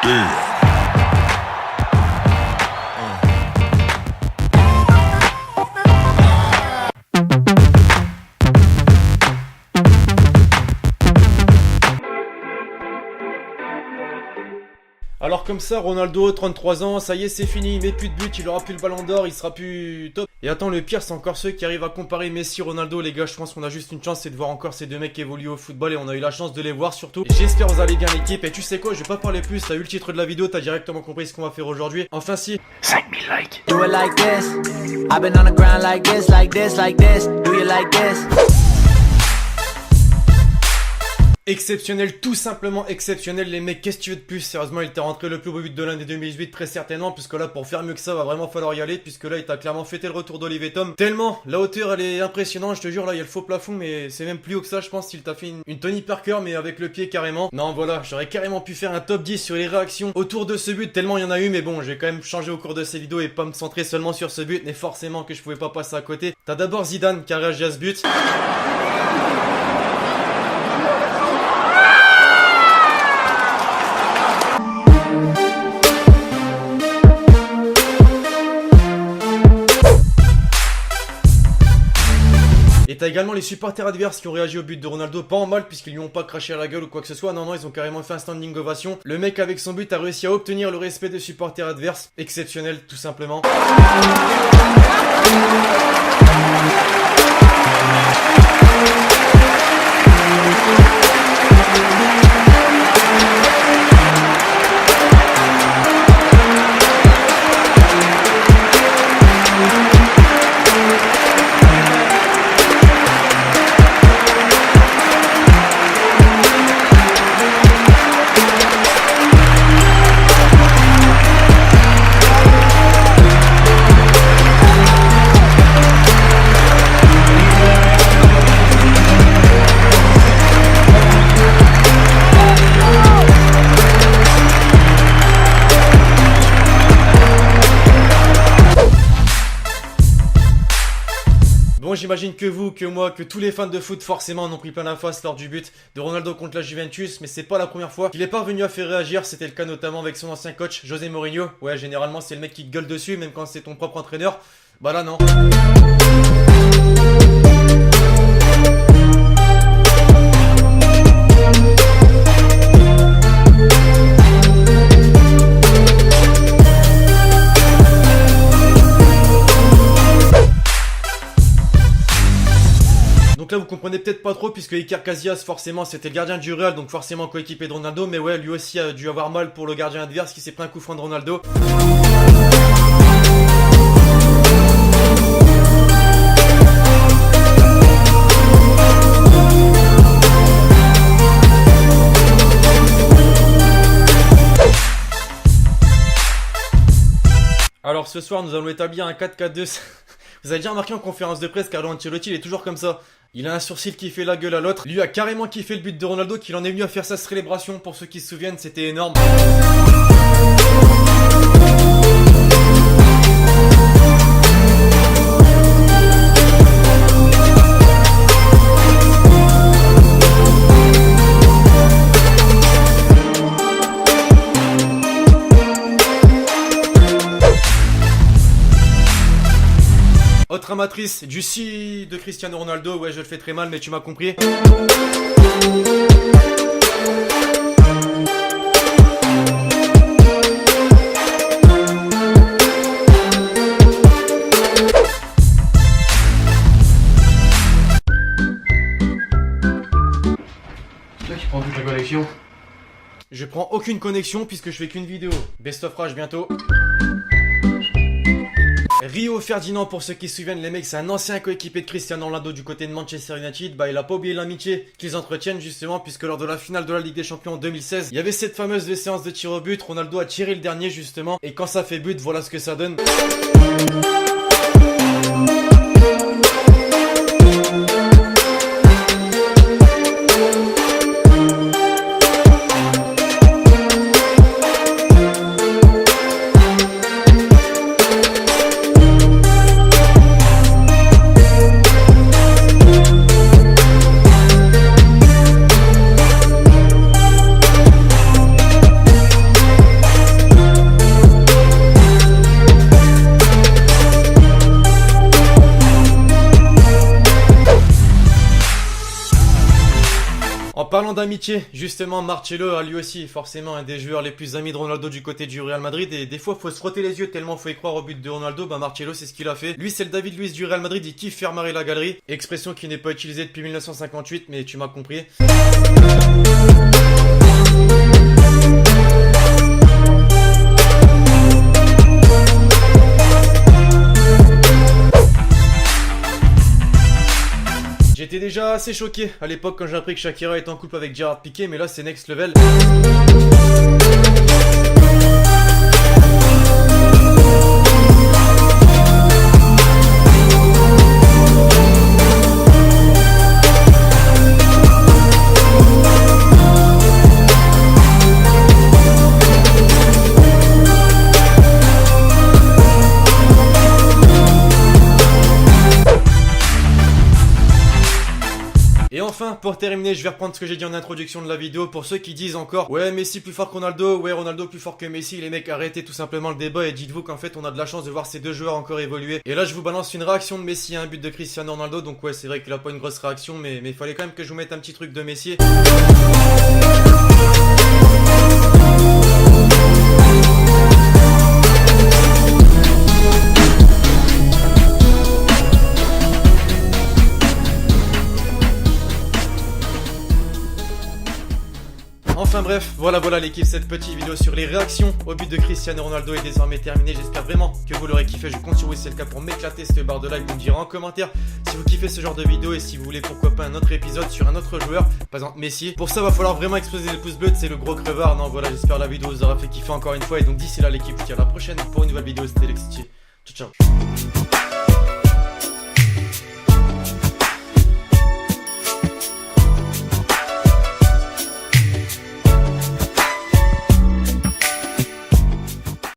Yeah. Alors comme ça, Ronaldo, 33 ans, ça y est, c'est fini, il met plus de but, il aura plus le ballon d'or, il sera plus top. Et attends, le pire, c'est encore ceux qui arrivent à comparer Messi, Ronaldo, les gars, je pense qu'on a juste une chance, c'est de voir encore ces deux mecs évoluer au football et on a eu la chance de les voir surtout. J'espère que vous allez bien l'équipe, et tu sais quoi, je vais pas parler plus, t'as eu le titre de la vidéo, t'as directement compris ce qu'on va faire aujourd'hui. Enfin si, 5000 likes. Do it like this. I've been on the ground like this, like this, like this. Do you like this? exceptionnel, tout simplement exceptionnel les mecs, qu'est-ce que tu veux de plus? Sérieusement, il t'a rentré le plus beau but de l'année 2018 très certainement, puisque là pour faire mieux que ça va vraiment falloir y aller, puisque là il t'a clairement fêté le retour d'Olivier Tom. Tellement, la hauteur elle est impressionnante, je te jure, là il y a le faux plafond, mais c'est même plus haut que ça, je pense qu'il t'a fait une Tony Parker mais avec le pied carrément. Non voilà, j'aurais carrément pu faire un top 10 sur les réactions autour de ce but, tellement il y en a eu, mais bon, j'ai quand même changé au cours de ces vidéos et pas me centrer seulement sur ce but, mais forcément que je pouvais pas passer à côté. T'as d'abord Zidane qui a réagi à ce but. Et t'as également les supporters adverses qui ont réagi au but de Ronaldo, pas en mal puisqu'ils lui ont pas craché à la gueule ou quoi que ce soit, non, ils ont carrément fait un standing ovation. Le mec avec son but a réussi à obtenir le respect des supporters adverses, exceptionnel tout simplement. Bon, j'imagine que vous, que moi, que tous les fans de foot forcément en ont pris plein la face lors du but de Ronaldo contre la Juventus, mais c'est pas la première fois qu'il est parvenu à faire réagir, c'était le cas notamment avec son ancien coach José Mourinho. Ouais, généralement c'est le mec qui te gueule dessus, même quand c'est ton propre entraîneur. Bah là non. Donc là vous comprenez peut-être pas trop puisque Iker Casillas forcément c'était le gardien du Real, donc forcément coéquipé de Ronaldo, mais ouais lui aussi a dû avoir mal pour le gardien adverse qui s'est pris un coup franc de Ronaldo. Alors ce soir nous allons établir un 4-4-2. Vous avez déjà remarqué en conférence de presse, Carlo Ancelotti il est toujours comme ça. Il a un sourcil qui fait la gueule à l'autre. Lui a carrément kiffé le but de Ronaldo, qu'il en est venu à faire sa célébration. Pour ceux qui se souviennent, c'était énorme. Autre amatrice du si de Cristiano Ronaldo, ouais je le fais très mal mais tu m'as compris. C'est toi qui prends toute la connexion. Je prends aucune connexion puisque je fais qu'une vidéo. Best of Rage bientôt. Rio Ferdinand, pour ceux qui se souviennent, les mecs, c'est un ancien coéquipier de Cristiano Ronaldo du côté de Manchester United. Bah, il a pas oublié l'amitié qu'ils entretiennent justement, puisque lors de la finale de la Ligue des Champions en 2016, il y avait cette fameuse séance de tir au but. Ronaldo a tiré le dernier justement, et quand ça fait but, voilà ce que ça donne. Parlons d'amitié, justement Marcelo a lui aussi forcément un des joueurs les plus amis de Ronaldo du côté du Real Madrid et des fois faut se frotter les yeux tellement faut y croire au but de Ronaldo. Bah Marcelo c'est ce qu'il a fait. Lui c'est le David Luiz du Real Madrid, il kiffe faire marrer la galerie. Expression qui n'est pas utilisée depuis 1958 mais tu m'as compris. J'étais déjà assez choqué à l'époque quand j'ai appris que Shakira était en couple avec Gerard Piqué, mais là c'est next level. Et enfin, pour terminer, je vais reprendre ce que j'ai dit en introduction de la vidéo. Pour ceux qui disent encore, ouais, Messi plus fort que Ronaldo, ouais, Ronaldo plus fort que Messi, les mecs, arrêtez tout simplement le débat et dites-vous qu'en fait, on a de la chance de voir ces deux joueurs encore évoluer. Et là, je vous balance une réaction de Messi à un but de Cristiano Ronaldo. Donc ouais, c'est vrai qu'il a pas une grosse réaction, mais il fallait quand même que je vous mette un petit truc de Messi. Enfin bref, voilà l'équipe, cette petite vidéo sur les réactions au but de Cristiano Ronaldo est désormais terminée. J'espère vraiment que vous l'aurez kiffé. Je compte sur vous si c'est le cas pour m'éclater cette barre de like. Vous me direz en commentaire si vous kiffez ce genre de vidéo et si vous voulez pourquoi pas un autre épisode sur un autre joueur, par exemple Messi. Pour ça, va falloir vraiment exploser le pouce bleu, c'est le gros crevard. Non voilà, j'espère la vidéo vous aura fait kiffer encore une fois. Et donc d'ici là l'équipe, je vous dis à la prochaine pour une nouvelle vidéo. C'était Lexity. Ciao ciao.